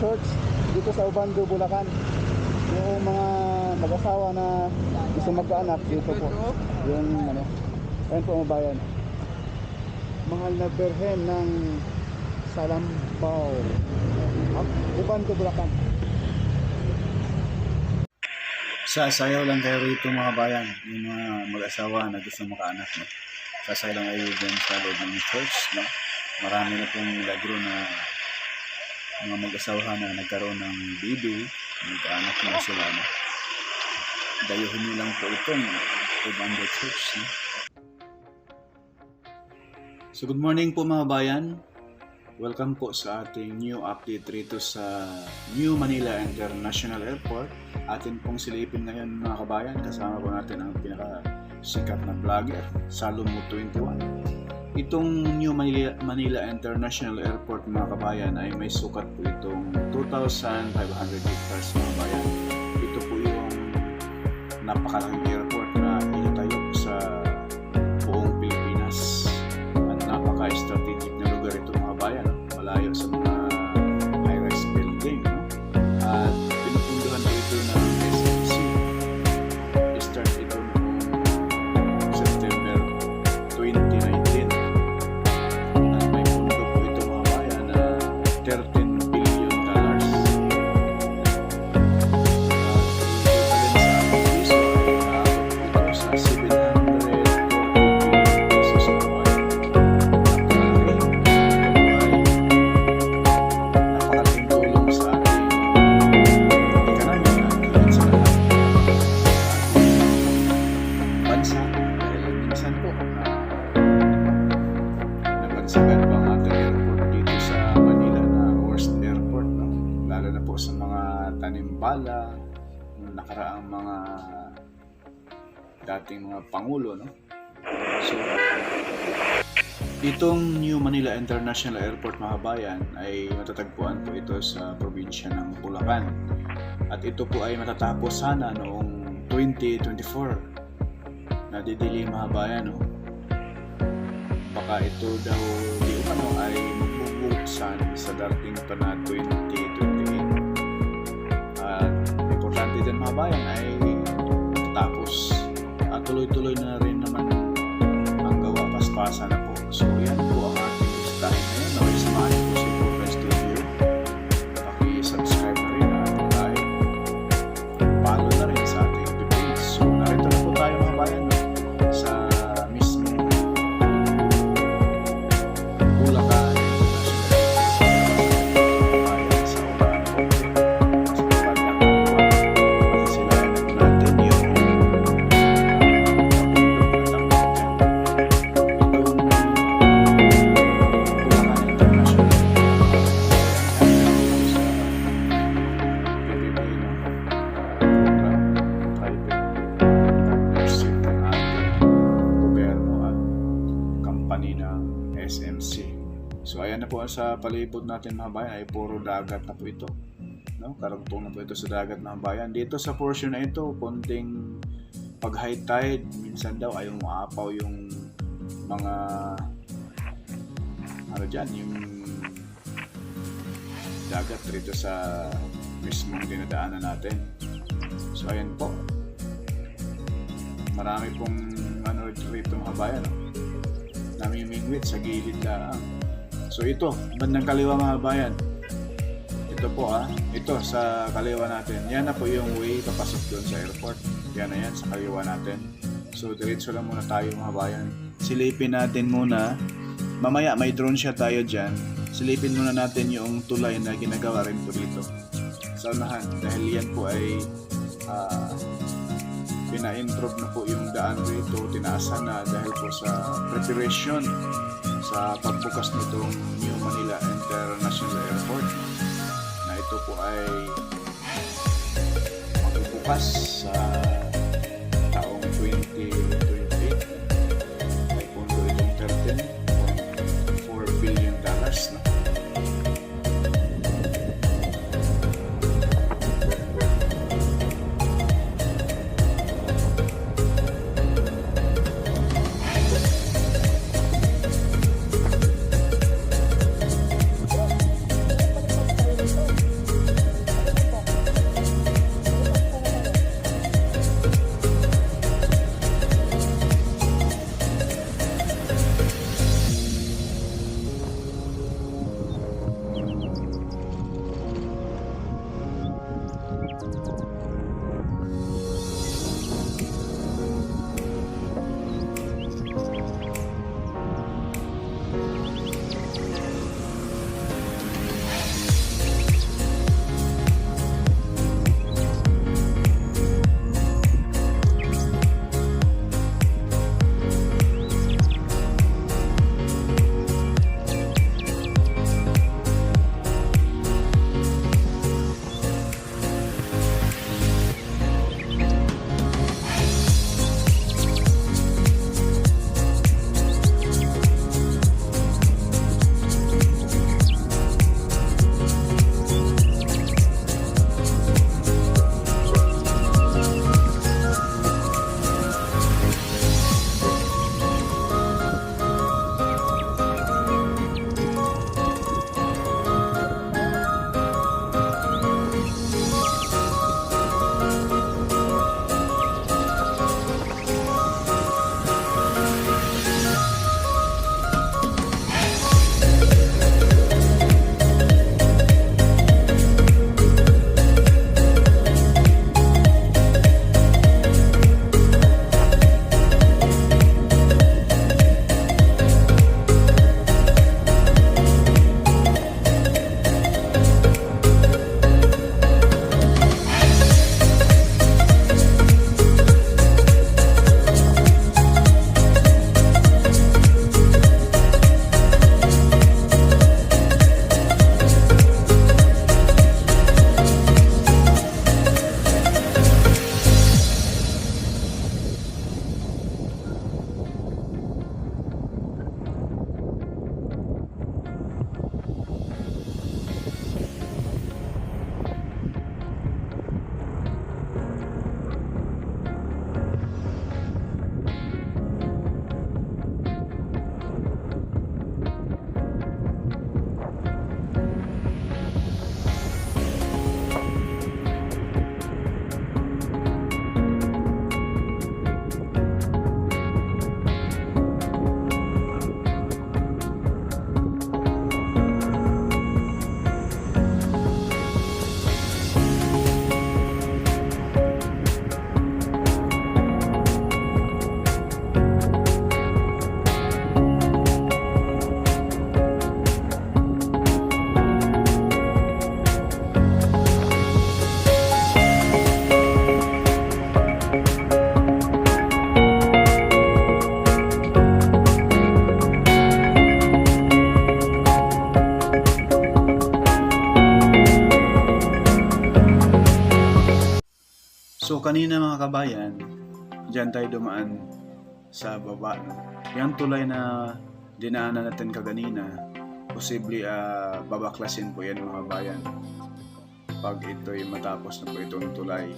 Church dito sa Obando, Bulacan. Yung mga mag-asawa na gusto magkaanak dito po. Yung ano, ayun po mga bayan. Mahal na Birhen ng Salampaw, Obando, Bulacan. Sasayaw lang kayo rito mga bayan, yung mga mag-asawa na gusto makaanak, no? Sasayaw lang kayo dyan sa loob ng church, no? Marami na pong milagro na mga mag-asawa na nagkaroon ng baby, magkaanak na sila, no? Dayuhin nyo lang po itong Obando Church, no? So good morning po mga bayan. Welcome po sa ating new update rito sa New Manila International Airport. Atin pong silipin ngayon mga kabayan. Kasama po natin ang pinakasikat na vlogger, Salomo 21. Itong New Manila International Airport mga kabayan ay may sukat po itong 2,500 hectares mga bayan. Ito po yung napakalaking airport na initayo sa buong Pilipinas. At napaka-strategic na lugar ito mga bayan. Malayo sa mga high-rise building, no? At pinupunduhan po ito ng SMC. Start ito noong September 2019. At may pundo po ito mga bayan na $13 billion. At ito sa 700 pesos per month. Nabansagan po ang ating airport dito sa Manila na worst airport, no? Lalo na po sa mga tanimbala, yung nakaraang mga dating mga pangulo, no? So, itong New Manila International Airport mga bayan ay matatagpuan po ito sa probinsya ng Bulacan. At ito po ay matatapos sana noong 2024. Nadidili mga bayan, no? Baka ito daw di umano ay magbubuksan sa darating pa na 2028. At importante din mga bayan ay tapos at tuloy-tuloy na rin naman ang gawa, paspasa na po. So yan po ang ating listahin ngayon. Okay, samahan po si Progress Studio. Paki-subscribe na rin at like, follow na rin sa ating page. So narito na po tayo mga bayan, no? Sa mismo Bulacan International sa Obando. Sa Obando sila natin yung ng SMC. So ayan na po sa palibot natin mga bayan ay puro dagat na po ito, no? Karugtong na po ito sa dagat mga bayan. Dito sa portion na ito, konting pag high tide, minsan daw ay umaapaw yung mga ano dyan, yung dagat rito sa mismong dinadaanan natin. So ayan po, marami pong ano rito mga bayan, no? Namimingwit sa gilid lang. So ito, bandang kaliwa mga bayan. Ito po ito sa kaliwa natin. Yan na po yung way papasok doon sa airport. Yan na yan sa kaliwa natin. So diretso lang muna tayo mga bayan. Silipin natin muna. Mamaya may drone shot tayo dyan. Silipin muna natin yung tulay na ginagawa rin po dito sa unahan. Dahil yan po ay pina-improve na po yung daan dito, tinaasan na dahil po sa preparation sa pagbukas nitong New Manila International Airport na ito po ay magbubukas sa taong 2028. May pundo itong $13.4 billion na. kanina mga kabayan, dyan tayo dumaan sa baba. No? Yung tulay na dinaanan natin kaganina, posible babaklasin po yan mga kabayan pag ito'y matapos na po itong tulay.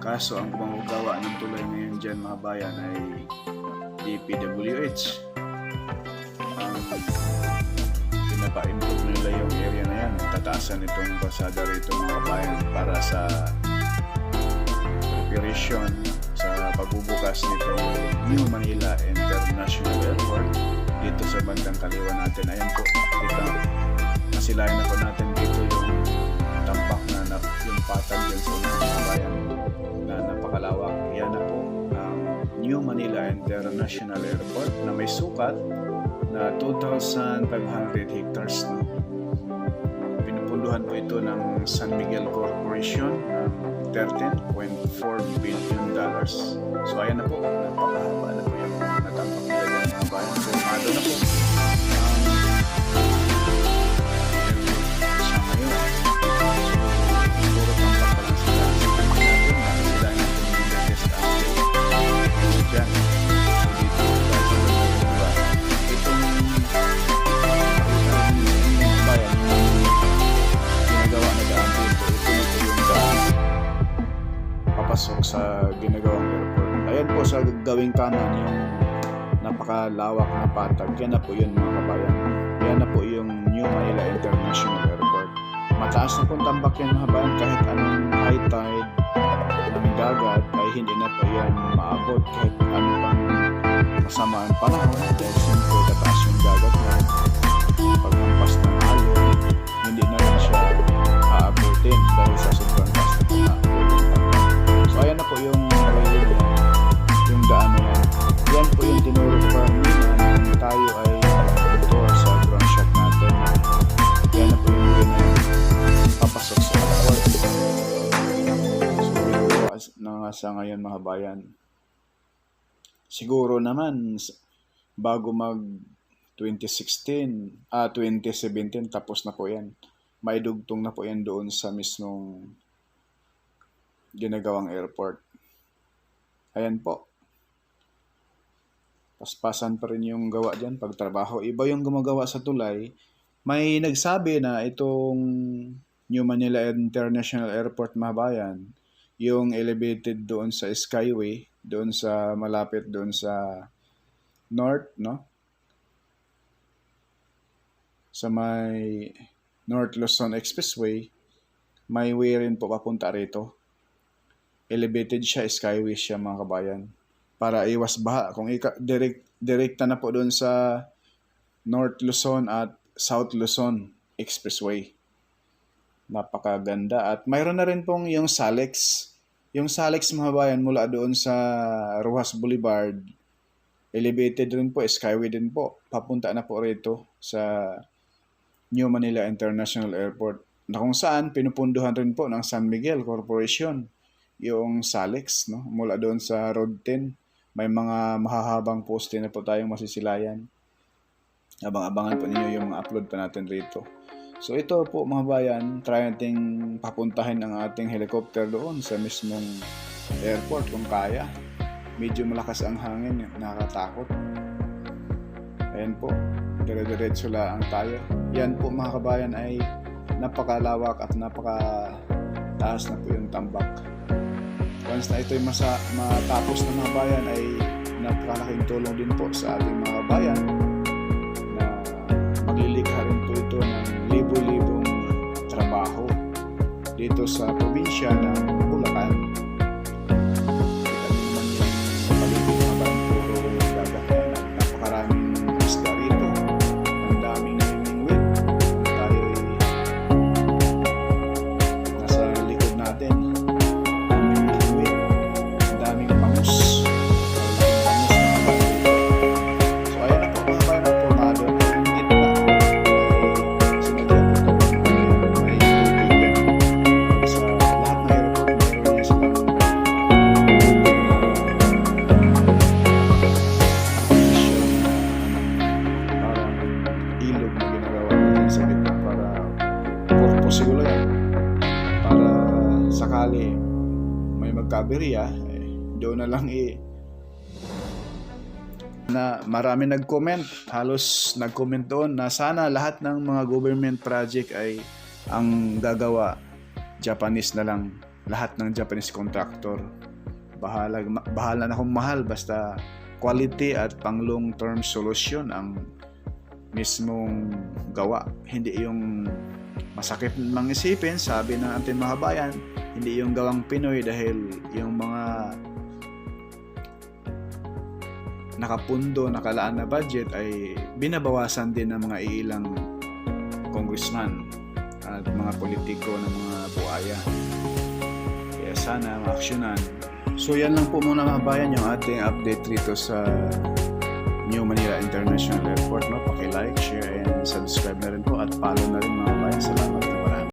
Kaso ang gumagawa ng tulay ngayon dyan mga bayan ay DPWH. Pinapa-improve nila yung area na yan. Tataasan itong pasada rito mga bayan para sa preparation sa pagbubukas nitong New Manila International Airport dito sa bandang kaliwa natin. Ayan po, dito masilayan na po natin dito yung tampak na yung patag dyan sa unang mga bayan na napakalawak. Yan na po ang New Manila International Airport na may sukat na 2,500 hectares na. Pinupunduhan po ito ng San Miguel Corporation ng $13.4 billion. So ayan na po, napakahaba na po yung natambak nila ng mga bayan. So mado na po siya ngayon. So puro tambak pa lang sila. Sila yung latest update dyan. So dito itong bayan ginagawa na daan dito. Ito na po yung daan papasok sa ginagawang airport. Ayan po sa gawing kanan yung napakalawak na patag. Yan na po yun mga kabayan. Yan na po yung New Manila International Airport. Mataas na pong tambak yan mga kabayan. Kahit anong high tide ng dagat ay hindi na po yan maabot kahit anong pang masama ang panahon. Dahil siyempre tataas yung dagat na paghampas ng alon, hindi na lang siya aabutin dahil sa sobrang taas na aabutin. So ayan na po yung yung daan na yan. Yan po yung tinuro ko kanina na tayo ay tour sa ground shot natin. Yan na po yung papasok sa airport. So na sa ngayon mga bayan. Siguro naman bago mag 2017 tapos na po yan. May dugtong na po yan doon sa mismong ginagawang airport. Ayan po. Paspasan pa rin yung gawa dyan pagtrabaho. Iba yung gumagawa sa tulay. May nagsabi na itong New Manila International Airport mga bayan, yung elevated doon sa Skyway, doon sa malapit doon sa north, no? Sa may North Luzon Expressway, may way rin po papunta rito. Elevated siya, skyway siya mga kabayan. Para iwas baha. Kung direkta na po doon sa North Luzon at South Luzon Expressway. Napakaganda. At mayroon na rin pong yung Salex. Yung Salex mga kabayan mula doon sa Rojas Boulevard, elevated rin po, skyway din po. Papunta na po rito sa New Manila International Airport na kung saan pinupunduhan rin po ng San Miguel Corporation yung Salex, no? Mula doon sa Road 10 may mga mahahabang poste na po tayong masisilayan. Abang-abangan po ninyo yung mga upload pa natin rito. So ito po mga bayan, try nating papuntahin ang ating helicopter doon sa mismong airport kung kaya. Medyo malakas ang hangin, nakakatakot. Ayan po, dire-diretso lang tayo. Yan po mga kabayan ay napakalawak at napakataas na po yung tambak. Once na ito'y matapos na mga bayan ay napakalaking tulong din po sa ating mga kabayan na maglilikha rin po ito ng libo-libong trabaho dito sa probinsya ng Bulacan. Sa lahat ng airport, meron niya aberya, doon na lang na marami nag-comment, halos nag-comment doon na sana lahat ng mga government project ay ang gagawa Japanese na lang, lahat ng Japanese contractor. Bahala na kung mahal, basta quality at pang long term solution ang mismong gawa. Hindi yung masakit mang isipin, sabi ng ating mga bayan, hindi yung gawang Pinoy dahil yung mga nakapundo, nakalaan na budget ay binabawasan din ng mga ilang congressman at mga politiko ng mga buaya. Kaya sana maaksyonan. So yan lang po muna mga bayan yung ating update rito sa New Manila International Airport. No? Paki-like, share, and subscribe na rin po at follow na rin mga bayan. Salamat na marami.